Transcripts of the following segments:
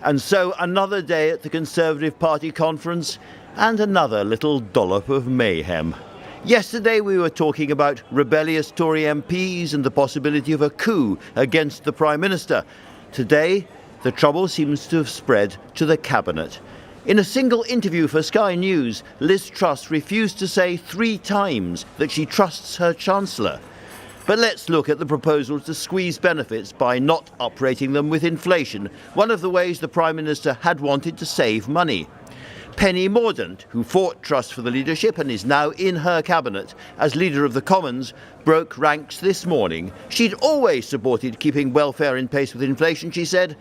And so another day at the Conservative Party conference and another little dollop of mayhem. Yesterday we were talking about rebellious Tory MPs and the possibility of a coup against the Prime Minister. Today, the trouble seems to have spread to the Cabinet. In a single interview for Sky News, Liz Truss refused to say 3 times that she trusts her Chancellor. But let's look at the proposal to squeeze benefits by not uprating them with inflation, one of the ways the Prime Minister had wanted to save money. Penny Mordaunt, who fought Truss for the leadership and is now in her cabinet as leader of the Commons, broke ranks this morning. She'd always supported keeping welfare in pace with inflation, she said.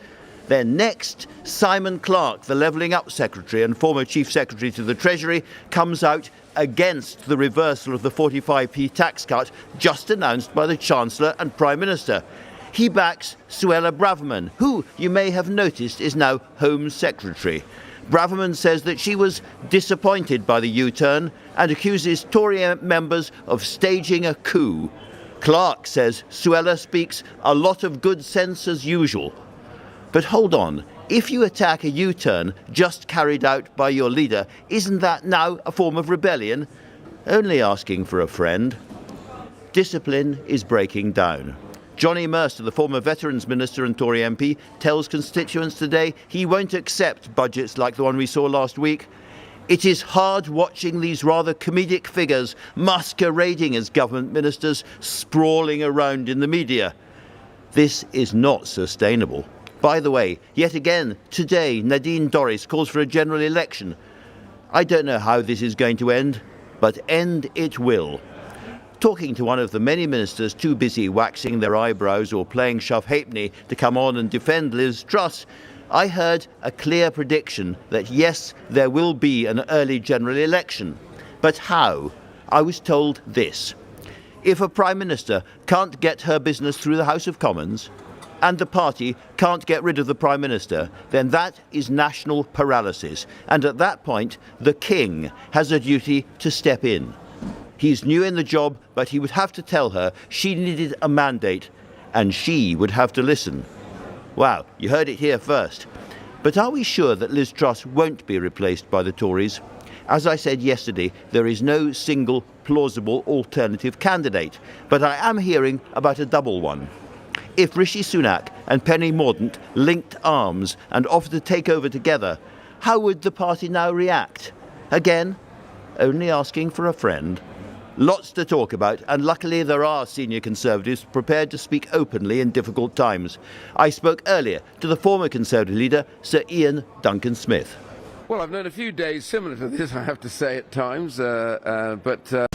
Then next, Simon Clarke, the Levelling Up Secretary and former Chief Secretary to the Treasury, comes out against the reversal of the 45p tax cut just announced by the Chancellor and Prime Minister. He backs Suella Braverman, who, you may have noticed, is now Home Secretary. Braverman says that she was disappointed by the U-turn and accuses Tory members of staging a coup. Clarke says Suella speaks a lot of good sense as usual. But hold on, if you attack a U-turn just carried out by your leader, isn't that now a form of rebellion? Only asking for a friend. Discipline is breaking down. Johnny Mercer, the former Veterans Minister and Tory MP, tells constituents today he won't accept budgets like the one we saw last week. It is hard watching these rather comedic figures masquerading as government ministers sprawling around in the media. This is not sustainable. By the way, yet again, today, Nadine Dorries calls for a general election. I don't know how this is going to end, but end it will. Talking to one of the many ministers too busy waxing their eyebrows or playing shove halfpenny to come on and defend Liz Truss, I heard a clear prediction that yes, there will be an early general election. But how? I was told this. If a Prime Minister can't get her business through the House of Commons, and the party can't get rid of the Prime Minister, then that is national paralysis. And at that point, the King has a duty to step in. He's new in the job, but he would have to tell her she needed a mandate, and she would have to listen. Wow, you heard it here first. But are we sure that Liz Truss won't be replaced by the Tories? As I said yesterday, there is no single plausible alternative candidate, but I am hearing about a double one. If Rishi Sunak and Penny Mordaunt linked arms and offered to take over together, how would the party now react? Again, only asking for a friend. Lots to talk about, and luckily there are senior Conservatives prepared to speak openly in difficult times. I spoke earlier to the former Conservative leader, Sir Ian Duncan Smith. Well, I've known a few days similar to this, I have to say, at times, but